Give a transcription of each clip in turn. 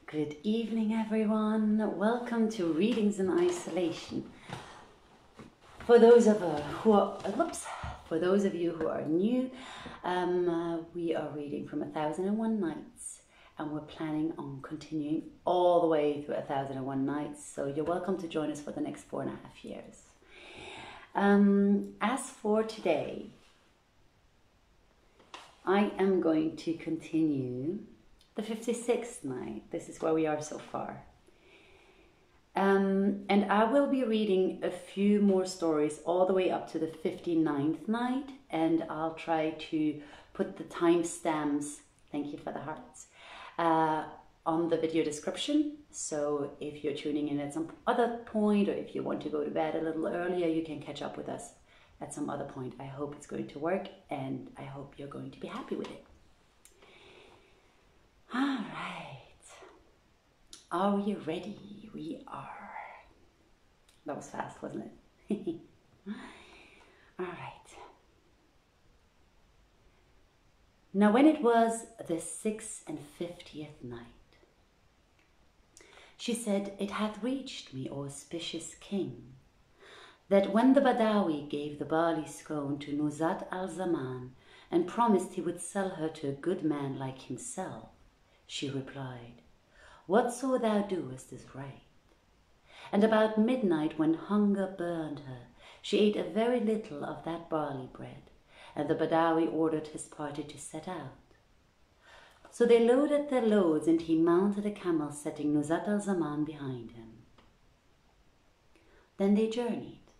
Good evening, everyone. Welcome to Readings in Isolation. For those of you who are new, we are reading from 1001 Nights, and we're planning on continuing all the way through 1001 Nights. So you're welcome to join us for the next 4.5 years. As for today, I am going to continue the 56th night. This is where we are so far. And I will be reading a few more stories all the way up to the 59th night, and I'll try to put the timestamps, thank you for the hearts, on the video description. So if you're tuning in at some other point, or if you want to go to bed a little earlier, you can catch up with us at some other point. I hope it's going to work, and I hope you're going to be happy with it. All right, are we ready? We are. That was fast, wasn't it? All right. Now when it was the 56th night, she said, "It hath reached me, O auspicious king, that when the Badawi gave the barley scone to Nuzhat al-Zaman and promised he would sell her to a good man like himself, she replied, 'Whatso thou doest is right.' And about midnight, when hunger burned her, she ate a very little of that barley bread, and the Badawi ordered his party to set out. So they loaded their loads, and he mounted a camel, setting Nuzhat al-Zaman behind him. Then they journeyed,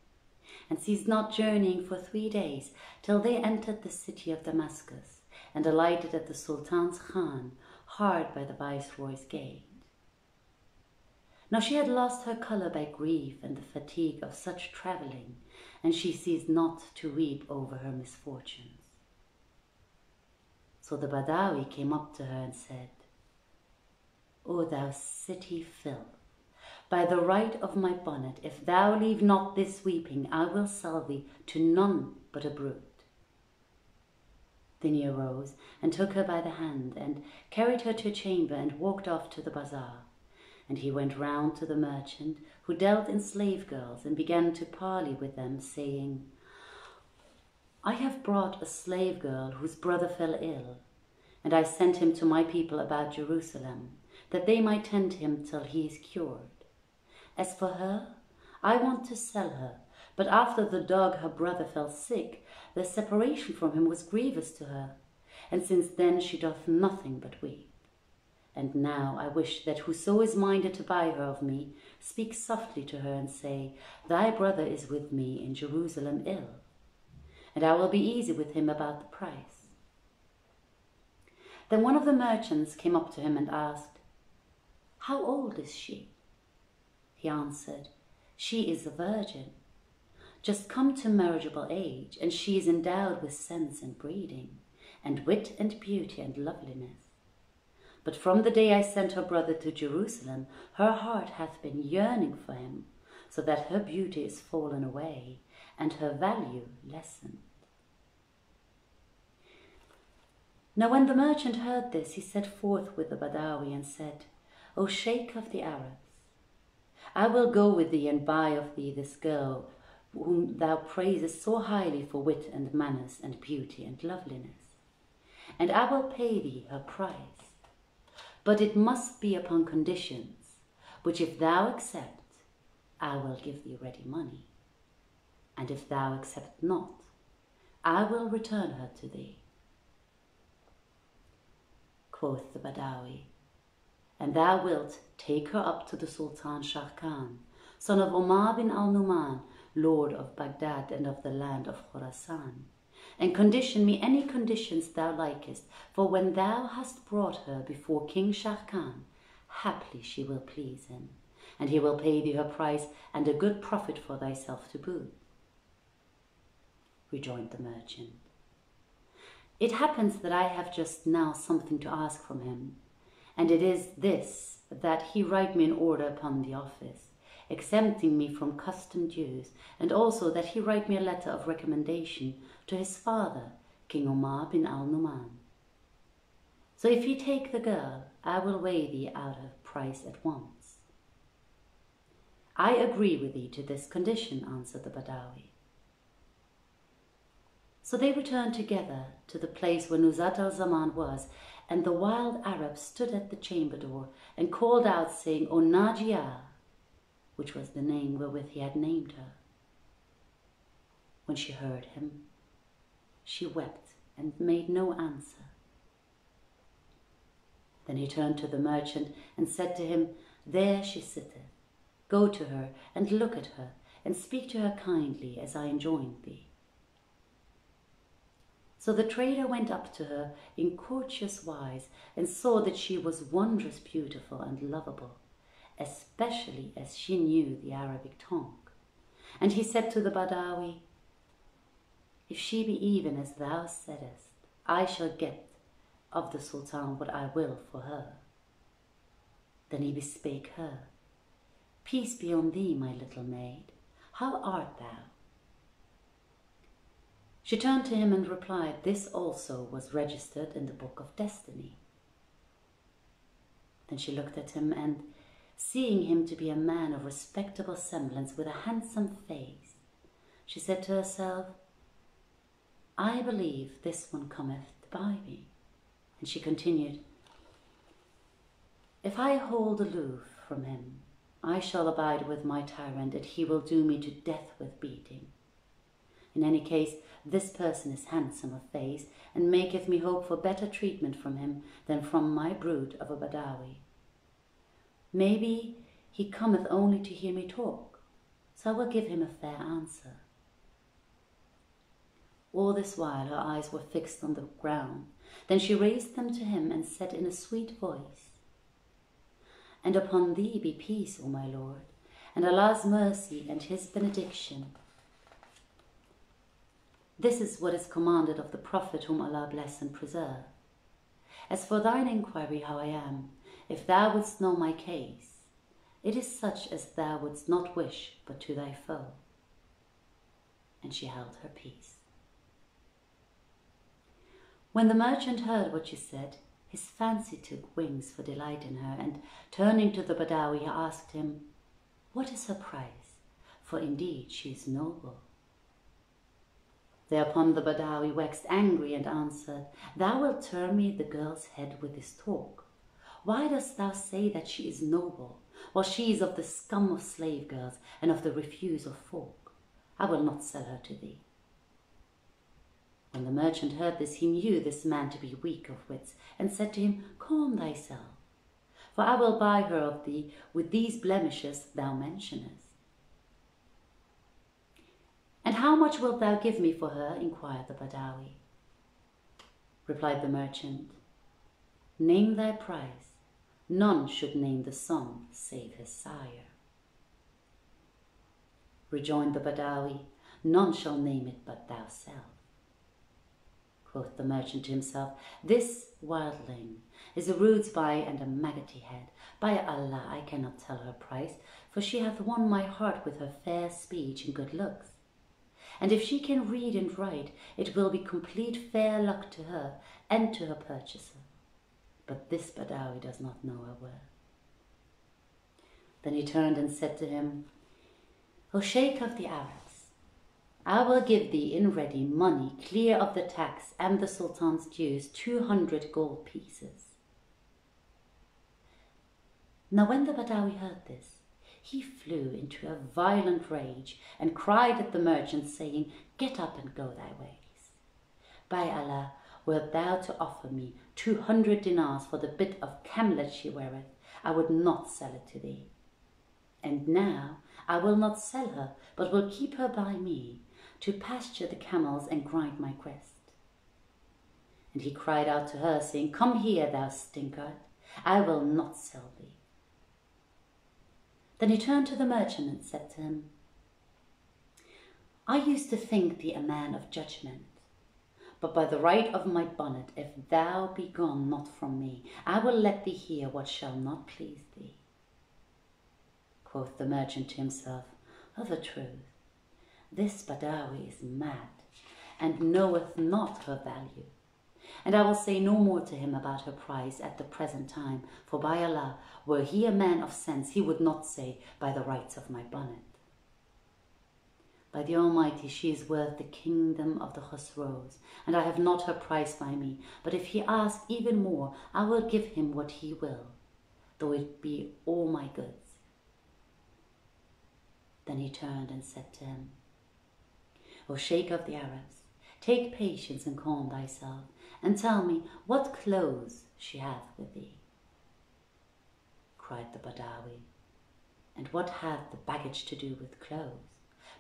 and ceased not journeying for 3 days, till they entered the city of Damascus, and alighted at the Sultan's Khan, hard by the Viceroy's gate. Now she had lost her colour by grief and the fatigue of such travelling, and she ceased not to weep over her misfortunes. So the Badawi came up to her and said, 'O thou city filth, by the right of my bonnet, if thou leave not this weeping, I will sell thee to none but a brute.' Then he arose and took her by the hand and carried her to a chamber and walked off to the bazaar. And he went round to the merchant who dealt in slave girls and began to parley with them, saying, 'I have brought a slave girl whose brother fell ill, and I sent him to my people about Jerusalem, that they might tend him till he is cured. As for her, I want to sell her, but after the dog her brother fell sick, the separation from him was grievous to her, and since then she doth nothing but weep. And now I wish that whoso is minded to buy her of me, speak softly to her and say, Thy brother is with me in Jerusalem ill, and I will be easy with him about the price. Then one of the merchants came up to him and asked, How old is she? He answered, She is a virgin, just come to marriageable age, and she is endowed with sense and breeding, and wit and beauty and loveliness. But from the day I sent her brother to Jerusalem, her heart hath been yearning for him, so that her beauty is fallen away, and her value lessened. Now when the merchant heard this, he set forth with the Badawi and said, O Sheikh of the Arabs, I will go with thee and buy of thee this girl, whom thou praisest so highly for wit and manners and beauty and loveliness, and I will pay thee her price. But it must be upon conditions, which if thou accept, I will give thee ready money, and if thou accept not, I will return her to thee. Quoth the Badawi, And thou wilt take her up to the Sultan Shah Khan, son of Omar bin al-Numan, lord of Baghdad and of the land of Khorasan, and condition me any conditions thou likest, for when thou hast brought her before King Shah Khan, haply she will please him, and he will pay thee her price and a good profit for thyself to boot. Rejoined the merchant, It happens that I have just now something to ask from him, and it is this, that he write me an order upon the office, exempting me from custom dues, and also that he write me a letter of recommendation to his father, King Omar bin al-Numan. So if he take the girl, I will weigh thee out her price at once. I agree with thee to this condition, answered the Badawi. So they returned together to the place where Nuzhat al-Zaman was, and the wild Arab stood at the chamber door and called out, saying, O Najiyah, which was the name wherewith he had named her. When she heard him, she wept and made no answer. Then he turned to the merchant and said to him, There she sitteth. Go to her and look at her, and speak to her kindly, as I enjoined thee. So the trader went up to her in courteous wise, and saw that she was wondrous beautiful and lovable, especially as she knew the Arabic tongue. And he said to the Badawi, If she be even as thou saidest, I shall get of the Sultan what I will for her. Then he bespake her, Peace be on thee, my little maid, how art thou? She turned to him and replied, This also was registered in the book of destiny. Then she looked at him, and seeing him to be a man of respectable semblance with a handsome face, she said to herself, I believe this one cometh to buy me. And she continued, If I hold aloof from him, I shall abide with my tyrant, and he will do me to death with beating. In any case, this person is handsome of face, and maketh me hope for better treatment from him than from my brute of a Badawi. Maybe he cometh only to hear me talk, so I will give him a fair answer. All this while her eyes were fixed on the ground. Then she raised them to him and said in a sweet voice, And upon thee be peace, O my lord, and Allah's mercy and his benediction. This is what is commanded of the Prophet, whom Allah bless and preserve. As for thine inquiry how I am, if thou wouldst know my case, it is such as thou wouldst not wish but to thy foe. And she held her peace. When the merchant heard what she said, his fancy took wings for delight in her, and turning to the Badawi, he asked him, What is her price? For indeed she is noble. Thereupon the Badawi waxed angry and answered, Thou wilt turn me the girl's head with this talk. Why dost thou say that she is noble? while she is of the scum of slave girls and of the refuse of folk. I will not sell her to thee." When the merchant heard this, he knew this man to be weak of wits, and said to him, "Calm thyself, for I will buy her of thee with these blemishes thou mentionest." "And how much wilt thou give me for her?" inquired the Badawi. Replied the merchant, "Name thy price. None should name the sum save his sire." Rejoined the Badawi, "None shall name it but thyself." Quoth the merchant to himself, "This wildling is a rude spy and a maggoty head. By Allah, I cannot tell her price, for she hath won my heart with her fair speech and good looks. And if she can read and write, it will be complete fair luck to her and to her purchaser. But this Badawi does not know her worth." Then he turned and said to him, "O Sheikh of the Arabs, I will give thee in ready money clear of the tax and the Sultan's dues 200 gold pieces." Now when the Badawi heard this, he flew into a violent rage and cried at the merchant, saying, "Get up and go thy ways. By Allah, wert thou to offer me 200 dinars for the bit of camlet she weareth, I would not sell it to thee. And now I will not sell her, but will keep her by me, to pasture the camels and grind my grist." And he cried out to her, saying, "Come here, thou stinkard, I will not sell thee." Then he turned to the merchant and said to him, "I used to think thee a man of judgment, but by the right of my bonnet, if thou be gone not from me, I will let thee hear what shall not please thee." Quoth the merchant to himself, "Of a truth, this Badawi is mad, and knoweth not her value. And I will say no more to him about her price at the present time, for by Allah, were he a man of sense, he would not say, by the rights of my bonnet. By the Almighty, she is worth the kingdom of the Khosrows, and I have not her price by me, but if he ask even more, I will give him what he will, though it be all my goods." Then he turned and said to him, "O Sheikh of the Arabs, take patience and calm thyself, and tell me what clothes she hath with thee." Cried the Badawi, "And what hath the baggage to do with clothes?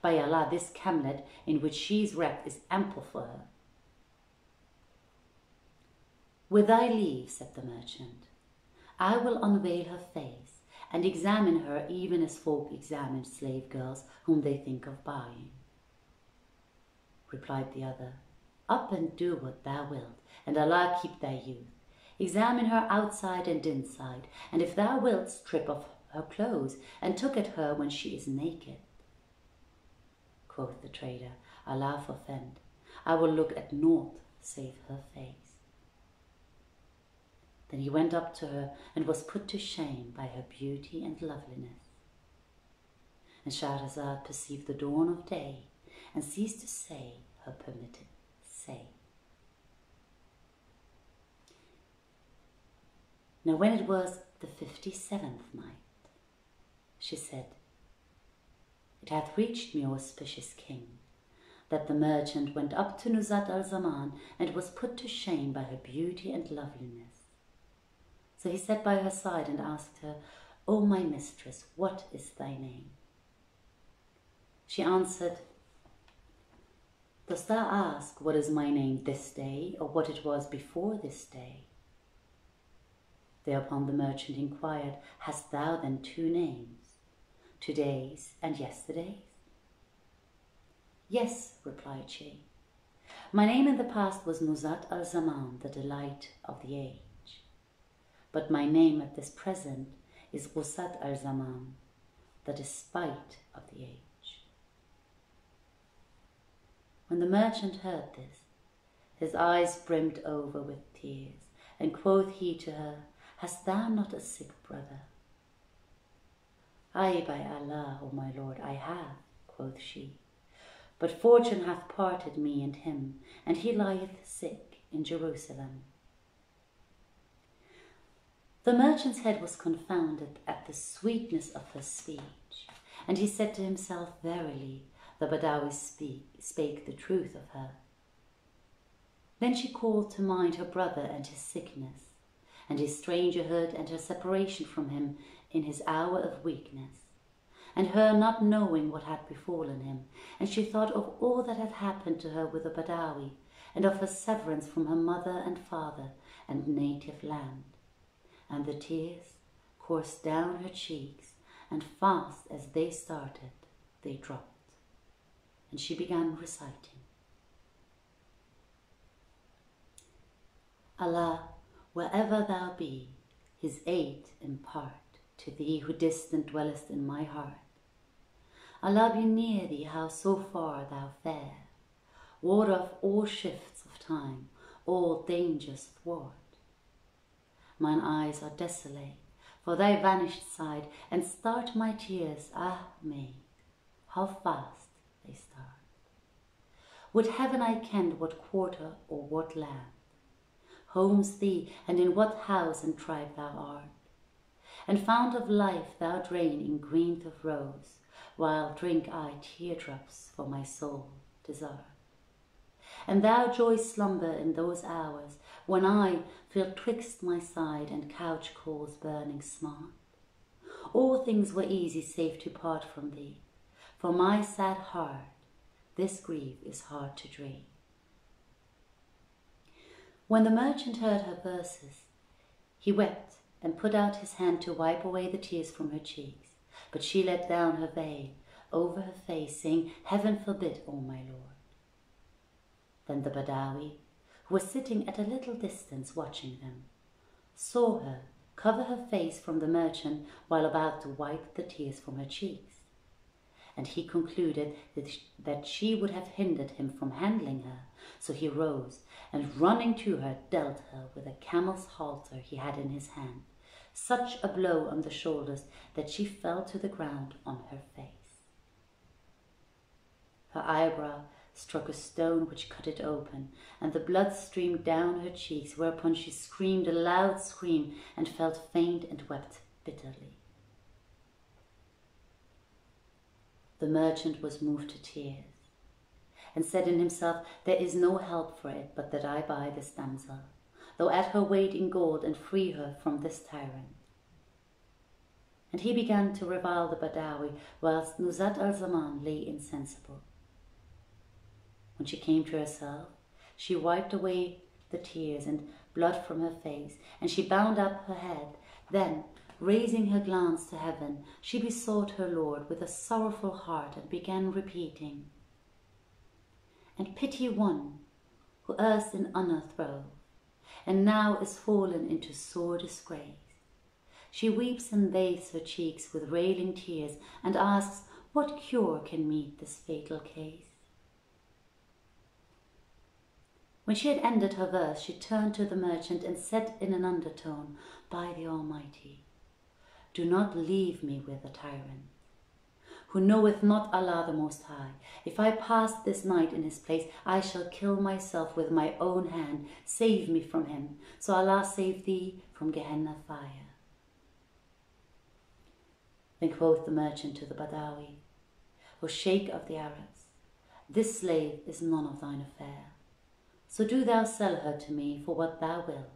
By Allah, this camlet in which she is wrapped is ample for her." "With thy leave," said the merchant, "I will unveil her face and examine her even as folk examine slave girls whom they think of buying." Replied the other, "Up and do what thou wilt, and Allah keep thy youth. Examine her outside and inside, and if thou wilt, strip off her clothes and look at her when she is naked." Quoth the trader, "Allah forfend, I will look at naught save her face." Then he went up to her and was put to shame by her beauty and loveliness. And Shahrazad perceived the dawn of day and ceased to say her permitted say. Now when it was the 57th night, she said, "It hath reached me, O auspicious king, that the merchant went up to Nuzhat al-Zaman and was put to shame by her beauty and loveliness. So he sat by her side and asked her, 'O my mistress, what is thy name?' She answered, 'Dost thou ask what is my name this day, or what it was before this day?' Thereupon the merchant inquired, 'Hast thou then two names, today's and yesterday's?' 'Yes,' replied she, 'my name in the past was Nuzhat al-Zaman, the delight of the age. But my name at this present is Ghusat al-Zaman, the despite of the age.' When the merchant heard this, his eyes brimmed over with tears, and quoth he to her, 'Hast thou not a sick brother?' 'Aye, by Allah, O my lord, I have,' quoth she, 'but fortune hath parted me and him, and he lieth sick in Jerusalem.' The merchant's head was confounded at the sweetness of her speech, and he said to himself, Verily, the Badawi spake the truth of her. Then she called to mind her brother and his sickness, and his strangerhood and her separation from him in his hour of weakness, and her not knowing what had befallen him, and she thought of all that had happened to her with the Badawi, and of her severance from her mother and father and native land. And the tears coursed down her cheeks, and fast as they started, they dropped. And she began reciting. Allah, wherever thou be, his aid impart to thee who distant dwellest in my heart. Allah be near thee, how so far thou fare. Ward off all shifts of time, all dangers thwart. Mine eyes are desolate for thy vanished side, and start my tears, ah maid, how fast they start. Would heaven I kenned what quarter or what land homes thee, and in what house and tribe thou art, and fount of life thou drain in greenth of rose, while drink I teardrops for my soul desert. And thou joy slumber in those hours when I feel twixt my side and couch coals burning smart. All things were easy save to part from thee. For my sad heart, this grief is hard to dree. When the merchant heard her verses, he wept and put out his hand to wipe away the tears from her cheeks. But she let down her veil over her face, saying, Heaven forbid, O my lord. Then the Badawi, who was sitting at a little distance watching them, saw her cover her face from the merchant while about to wipe the tears from her cheeks. And he concluded that she would have hindered him from handling her. So he rose, and running to her, dealt her with a camel's halter he had in his hand, such a blow on the shoulders that she fell to the ground on her face. Her eyebrow struck a stone which cut it open, and the blood streamed down her cheeks, whereupon she screamed a loud scream and felt faint and wept bitterly. The merchant was moved to tears, and said in himself, There is no help for it but that I buy this damsel, though at her weight in gold, and free her from this tyrant. And he began to revile the Badawi, whilst Nuzhat al-Zaman lay insensible. When she came to herself, she wiped away the tears and blood from her face, and she bound up her head. Then, raising her glance to heaven, she besought her Lord with a sorrowful heart, and began repeating, And pity one who erst in honour throve, and now is fallen into sore disgrace. She weeps and bathes her cheeks with railing tears, and asks, What cure can meet this fatal case? When she had ended her verse, she turned to the merchant and said in an undertone, By the Almighty, do not leave me with a tyrant, who knoweth not Allah the Most High. If I pass this night in his place, I shall kill myself with my own hand. Save me from him, so Allah save thee from Gehenna fire. Then quoth the merchant to the Badawi, O Sheikh of the Arabs, this slave is none of thine affair. So do thou sell her to me for what thou wilt.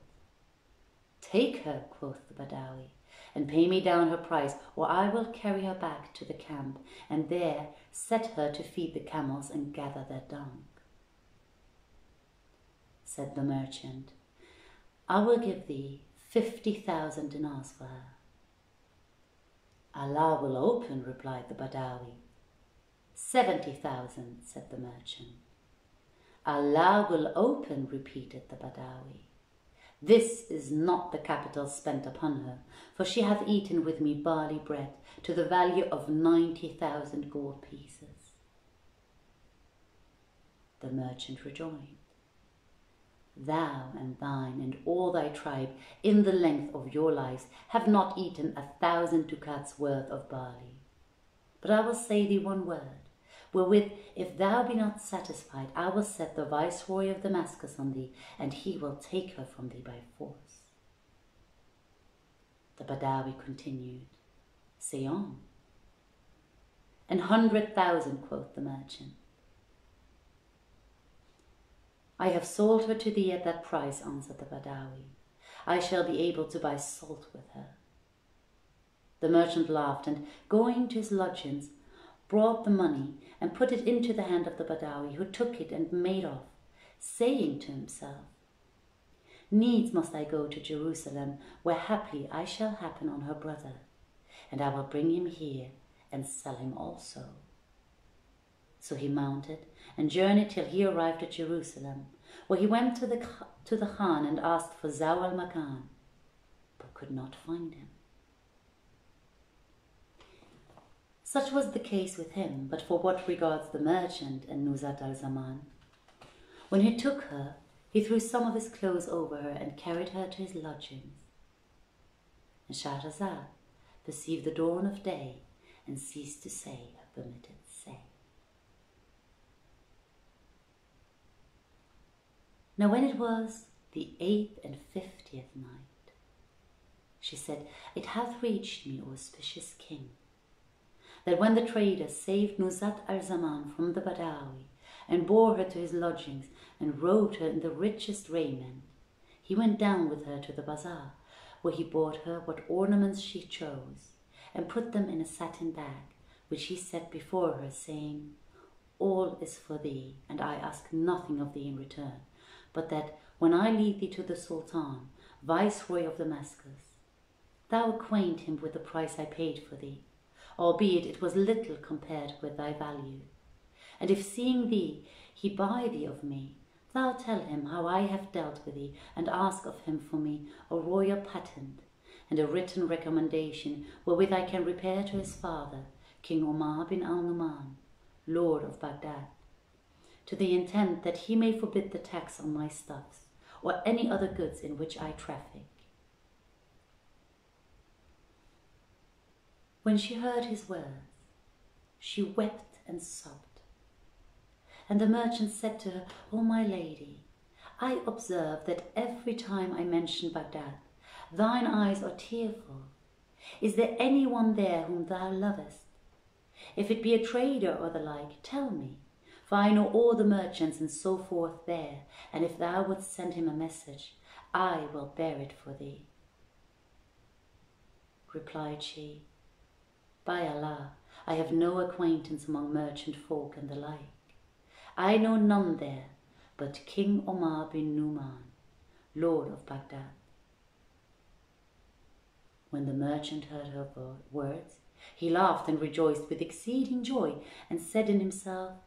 Take her, quoth the Badawi, and pay me down her price, or I will carry her back to the camp, and there set her to feed the camels and gather their dung. Said the merchant, I will give thee 50,000 dinars for her. Allah will open, replied the Badawi. 70,000, said the merchant. Allah will open, repeated the Badawi. This is not the capital spent upon her, for she hath eaten with me barley bread to the value of 90,000 gold pieces. The merchant rejoined, Thou and thine and all thy tribe in the length of your lives have not eaten 1,000 ducats worth of barley. But I will say thee one word, wherewith, if thou be not satisfied, I will set the viceroy of Damascus on thee, and he will take her from thee by force. The Badawi continued, "Say on." "An 100,000, quoth the merchant. "I have sold her to thee at that price," answered the Badawi. "I shall be able to buy salt with her." The merchant laughed, and going to his lodgings, brought the money and put it into the hand of the Badawi, who took it and made off, saying to himself, "Needs must I go to Jerusalem, where haply I shall happen on her brother, and I will bring him here and sell him also." So he mounted and journeyed till he arrived at Jerusalem, where he went to the Khan and asked for Zaw al-Makan, but could not find him. Such was the case with him, but for what regards the merchant and Nuzhat al-Zaman. When he took her, he threw some of his clothes over her and carried her to his lodgings. And Shahrazad perceived the dawn of day and ceased to say her permitted say. Now when it was the 8th and 50th night, she said, "It hath reached me, O auspicious king, that when the trader saved Nuzhat al-Zaman from the Badawi and bore her to his lodgings and robed her in the richest raiment, he went down with her to the bazaar, where he bought her what ornaments she chose, and put them in a satin bag, which he set before her, saying, 'All is for thee, and I ask nothing of thee in return, but that when I lead thee to the Sultan, Viceroy of Damascus, thou acquaint him with the price I paid for thee, albeit it was little compared with thy value. And if seeing thee he buy thee of me, thou tell him how I have dealt with thee, and ask of him for me a royal patent and a written recommendation wherewith I can repair to his father, King Omar bin al-Numan, Lord of Baghdad, to the intent that he may forbid the tax on my stuffs or any other goods in which I traffic.' When she heard his words, she wept and sobbed. And the merchant said to her, 'O my lady, I observe that every time I mention Baghdad, thine eyes are tearful. Is there any one there whom thou lovest? If it be a trader or the like, tell me, for I know all the merchants and so forth there, and if thou wouldst send him a message, I will bear it for thee.' Replied she, 'By Allah, I have no acquaintance among merchant folk and the like. I know none there but King Omar bin Numan, Lord of Baghdad.' When the merchant heard her words, he laughed and rejoiced with exceeding joy, and said in himself,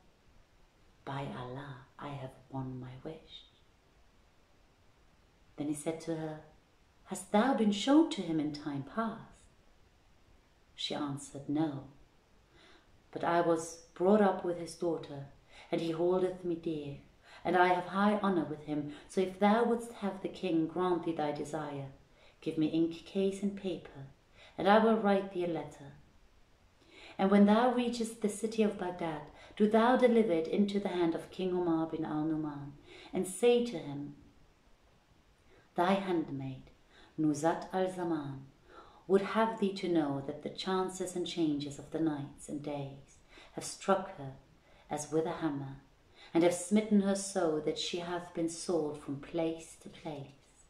'By Allah, I have won my wish.' Then he said to her, 'Hast thou been shown to him in time past?' She answered, 'No, but I was brought up with his daughter, and he holdeth me dear, and I have high honour with him. So if thou wouldst have the king grant thee thy desire, give me ink case and paper, and I will write thee a letter. And when thou reachest the city of Baghdad, do thou deliver it into the hand of King Omar bin al-Numan, and say to him, Thy handmaid, Nuzhat al-Zaman, would have thee to know that the chances and changes of the nights and days have struck her as with a hammer, and have smitten her so that she hath been sold from place to place,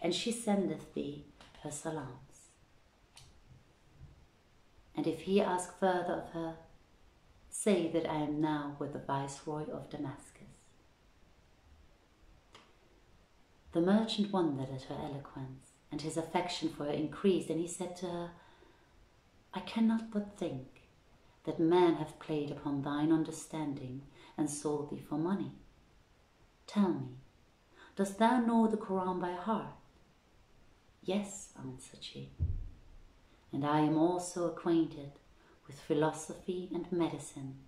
and she sendeth thee her salams. And if he ask further of her, say that I am now with the Viceroy of Damascus.' The merchant wondered at her eloquence, and his affection for her increased, and he said to her, I cannot but think that man hath played upon thine understanding and sold thee for money. Tell me, dost thou know the Quran by heart? Yes, answered she, and I am also acquainted with philosophy and medicine,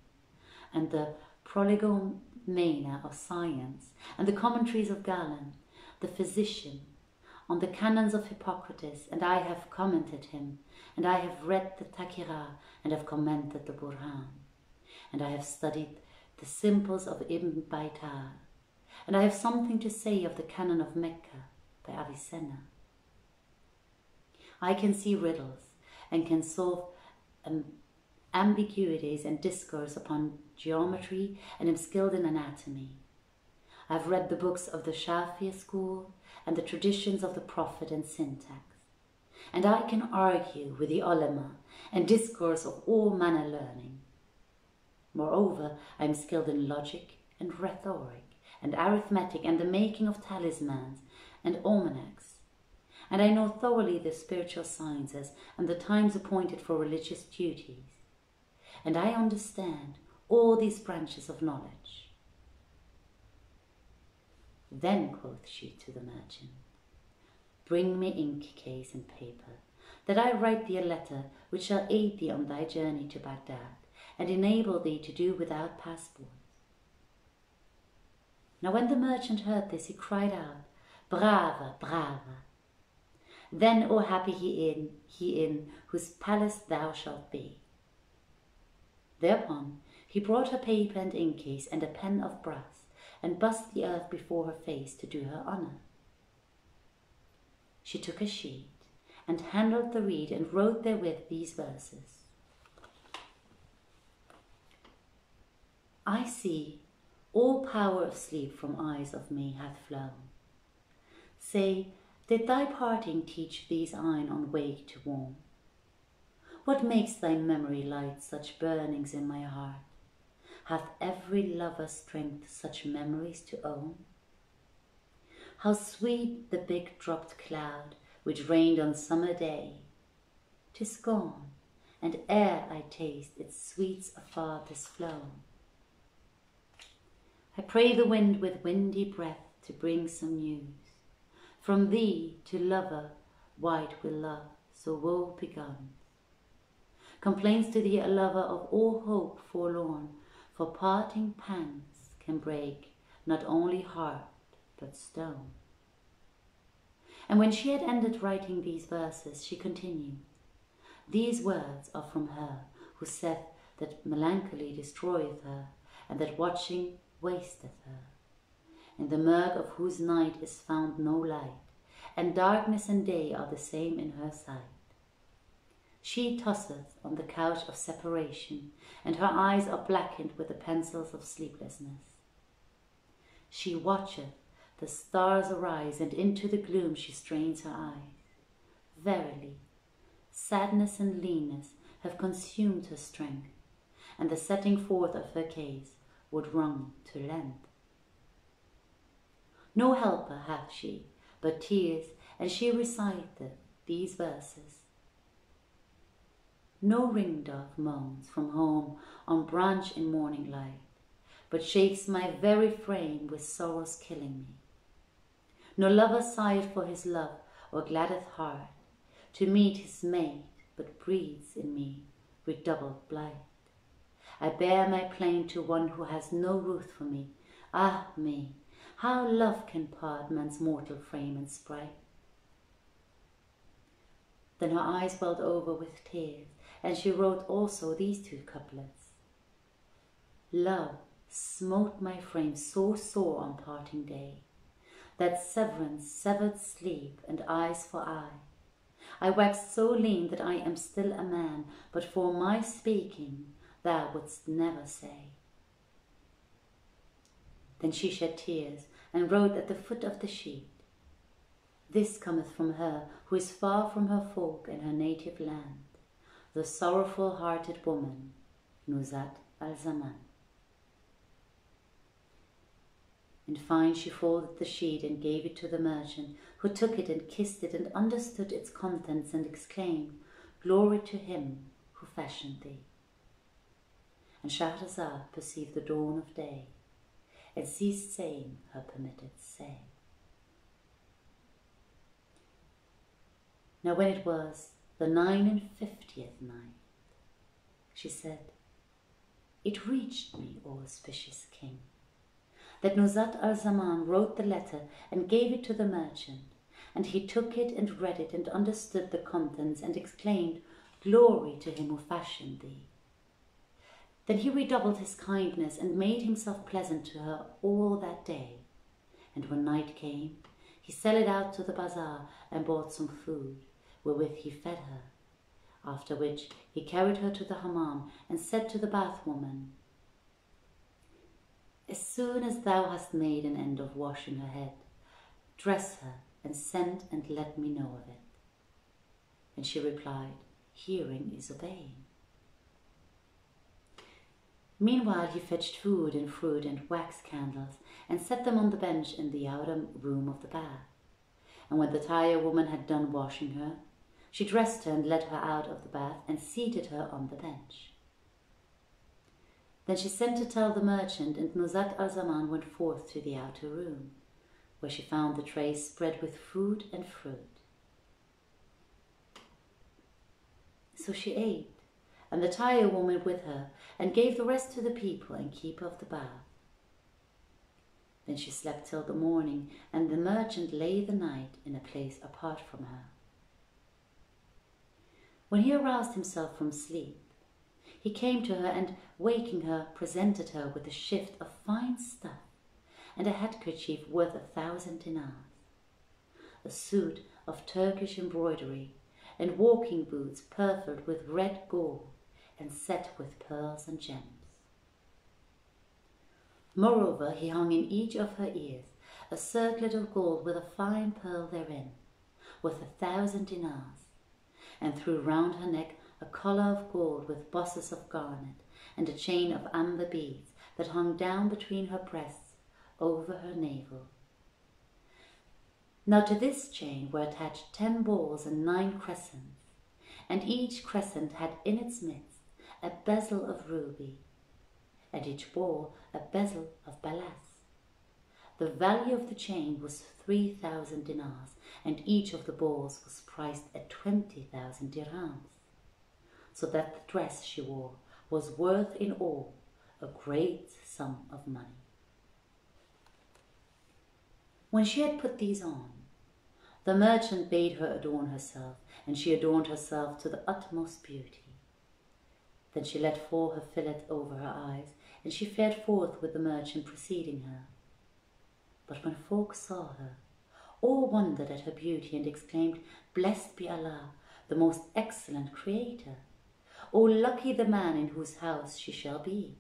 and the prolegomena of science, and the commentaries of Galen, the physician, on the canons of Hippocrates, and I have commented him, and I have read the Takira, and have commented the Burhan, and I have studied the simples of Ibn Baitar, and I have something to say of the canon of Mecca by Avicenna. I can see riddles and can solve ambiguities and discourse upon geometry, and am skilled in anatomy. I've read the books of the Shafi'i school and the traditions of the Prophet and syntax, and I can argue with the ulama and discourse of all manner learning. Moreover, I am skilled in logic and rhetoric and arithmetic and the making of talismans and almanacs, and I know thoroughly the spiritual sciences and the times appointed for religious duties, and I understand all these branches of knowledge. Then quoth she to the merchant, bring me ink case and paper, that I write thee a letter which shall aid thee on thy journey to Baghdad, and enable thee to do without passport. Now when the merchant heard this, he cried out, Brava, brava! Then, O happy he in whose palace thou shalt be. Thereupon he brought her paper and ink case and a pen of brass, and bussed the earth before her face to do her honour. She took a sheet and handled the reed and wrote therewith these verses. I see all power of sleep from eyes of me hath flown. Say, did thy parting teach these eyne on wake to warm? What makes thy memory light such burnings in my heart? Hath every lover strength such memories to own? How sweet the big dropped cloud which rained on summer day! 'Tis gone, and ere I taste its sweets afar 'tis flown. I pray the wind with windy breath to bring some news from thee to lover white with love so woe begun. Complains to thee a lover of all hope forlorn, for parting pangs can break not only heart but stone. And when she had ended writing these verses, she continued, these words are from her who saith that melancholy destroyeth her, and that watching wasteth her, in the murk of whose night is found no light, and darkness and day are the same in her sight. She tosseth on the couch of separation, and her eyes are blackened with the pencils of sleeplessness. She watcheth the stars arise, and into the gloom she strains her eyes. Verily, sadness and leanness have consumed her strength, and the setting forth of her case would wrung to length. No helper hath she but tears, and she reciteth these verses. No ringdove moans from home on branch in morning light, but shakes my very frame with sorrows killing me. No lover sigheth for his love, or gladdeth heart to meet his mate, but breathes in me redoubled blight. I bear my plaint to one who has no ruth for me. Ah me, how love can part man's mortal frame and sprite. Then her eyes welled over with tears, and she wrote also these two couplets. Love smote my frame so sore on parting day, that severance severed sleep and eyes for eye. I waxed so lean that I am still a man, but for my speaking thou wouldst never say. Then she shed tears and wrote at the foot of the sheet, this cometh from her who is far from her folk and her native land, the sorrowful-hearted woman, Nuzhat al-Zaman. In fine, she folded the sheet and gave it to the merchant, who took it and kissed it and understood its contents and exclaimed, Glory to him who fashioned thee. And Shahrazad perceived the dawn of day, and ceased saying her permitted say. Now when it was the 59th night, she said, It reached me, O auspicious king, that Nuzhat al-Zaman wrote the letter and gave it to the merchant, and he took it and read it and understood the contents and exclaimed, Glory to him who fashioned thee. Then he redoubled his kindness and made himself pleasant to her all that day, and when night came, he sallied out to the bazaar and bought some food, wherewith he fed her, after which he carried her to the hammam and said to the bathwoman, "As soon as thou hast made an end of washing her head, dress her and send and let me know of it." And she replied, "Hearing is obeying." Meanwhile he fetched food and fruit and wax candles and set them on the bench in the outer room of the bath. And when the tire-woman had done washing her, she dressed her and led her out of the bath and seated her on the bench. Then she sent to tell the merchant, and Nuzhat al-Zaman went forth to the outer room, where she found the tray spread with food and fruit. So she ate, and the tire-woman with her, and gave the rest to the people and keeper of the bath. Then she slept till the morning, and the merchant lay the night in a place apart from her. When he aroused himself from sleep, he came to her and, waking her, presented her with a shift of fine stuff and a handkerchief worth 1,000 dinars, a suit of Turkish embroidery, and walking boots purfled with red gold and set with pearls and gems. Moreover, he hung in each of her ears a circlet of gold with a fine pearl therein, worth 1,000 dinars, and threw round her neck a collar of gold with bosses of garnet, and a chain of amber beads that hung down between her breasts over her navel. Now to this chain were attached 10 balls and 9 crescents, and each crescent had in its midst a bezel of ruby, and each ball a bezel of balass. The value of the chain was 3,000 dinars, and each of the balls was priced at 20,000 dirhams, so that the dress she wore was worth in all a great sum of money. When she had put these on, the merchant bade her adorn herself, and she adorned herself to the utmost beauty. Then she let fall her fillet over her eyes, and she fared forth with the merchant preceding her. But when folk saw her, all wondered at her beauty and exclaimed, "Blessed be Allah, the most excellent Creator! O lucky the man in whose house she shall be!"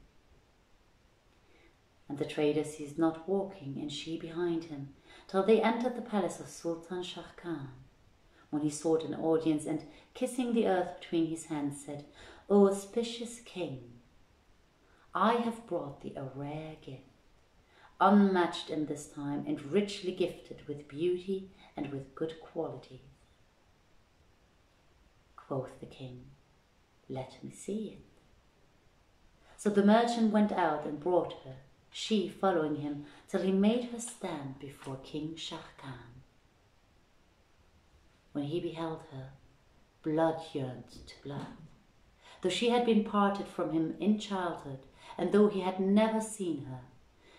And the trader ceased not walking, and she behind him, till they entered the palace of Sultan Shah Khan, when he sought an audience, and, kissing the earth between his hands, said, "O auspicious king, I have brought thee a rare gift, unmatched in this time, and richly gifted with beauty and with good qualities." Quoth the king, "Let me see it." So the merchant went out and brought her, she following him, till he made her stand before King Shah Khan. When he beheld her, blood yearned to blood, though she had been parted from him in childhood, and though he had never seen her,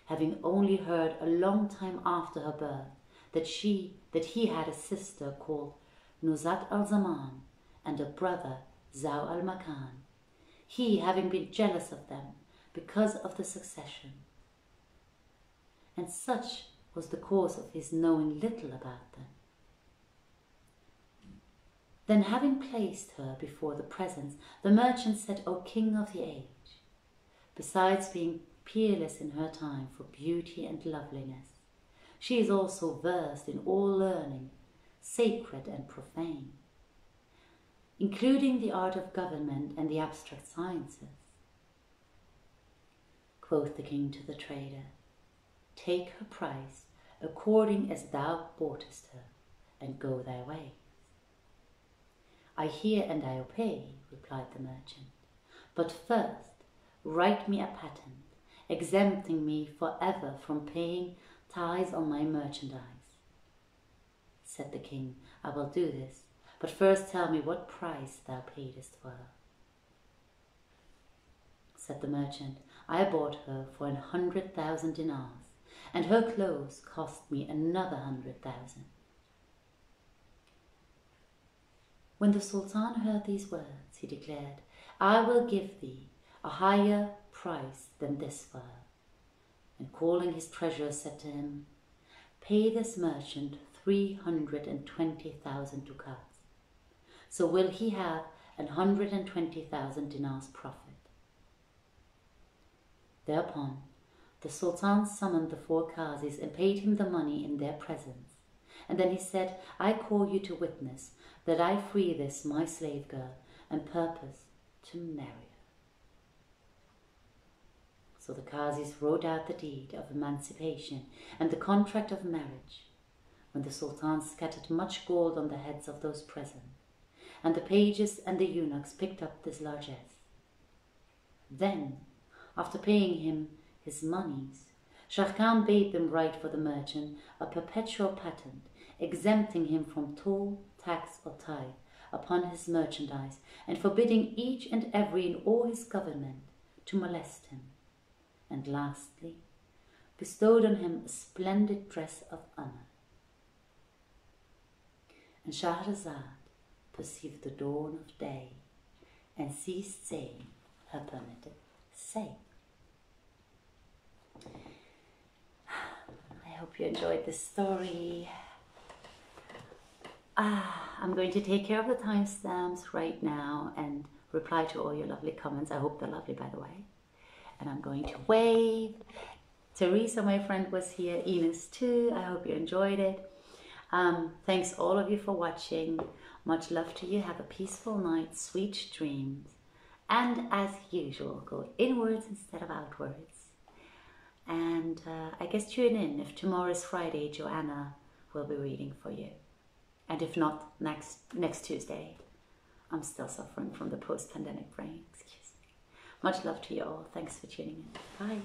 having only heard a long time after her birth that he had a sister called Nuzhat al-Zaman and a brother Zaw al-Makan, he having been jealous of them because of the succession. And such was the cause of his knowing little about them. Then, having placed her before the presence, the merchant said, "O king of the age, besides being peerless in her time for beauty and loveliness, she is also versed in all learning, sacred and profane, including the art of government and the abstract sciences." Quoth the king to the trader, "Take her price according as thou boughtest her, and go thy ways." "I hear and I obey," replied the merchant, "but first write me a patent, exempting me forever from paying tithes on my merchandise." Said the king, "I will do this, but first tell me what price thou paidest for her." Said the merchant, "I bought her for 100,000 dinars, and her clothes cost me another 100,000. When the Sultan heard these words, he declared, "I will give thee a higher price than this for her," and calling his treasurer said to him, "Pay this merchant 320,000 ducats, so will he have 120,000 dinars profit. Thereupon the Sultan summoned the 4 Qazis and paid him the money in their presence. And then he said, I call you to witness that I free this my slave girl and purpose to marry her. So the Qazis wrote out the deed of emancipation and the contract of marriage, when the Sultan scattered much gold on the heads of those present, and the pages and the eunuchs picked up this largesse. Then, after paying him his monies, Shah Khan bade them write for the merchant a perpetual patent, exempting him from toll, tax or tithe upon his merchandise, and forbidding each and every in all his government to molest him, and lastly bestowed on him a splendid dress of honor. And Shahrazad perceived the dawn of day and ceased saying her permitted say. I hope you enjoyed this story. I'm going to take care of the timestamps right now and reply to all your lovely comments. I hope they're lovely, by the way. And I'm going to wave. Teresa, my friend, was here. Ines too. I hope you enjoyed it. Thanks all of you for watching. Much love to you. Have a peaceful night. Sweet dreams. And as usual, go inwards instead of outwards. And I guess tune in. If tomorrow is Friday, Joanna will be reading for you. And if not, next Tuesday. I'm still suffering from the post-pandemic brain. Excuse me. Much love to you all. Thanks for tuning in. Bye.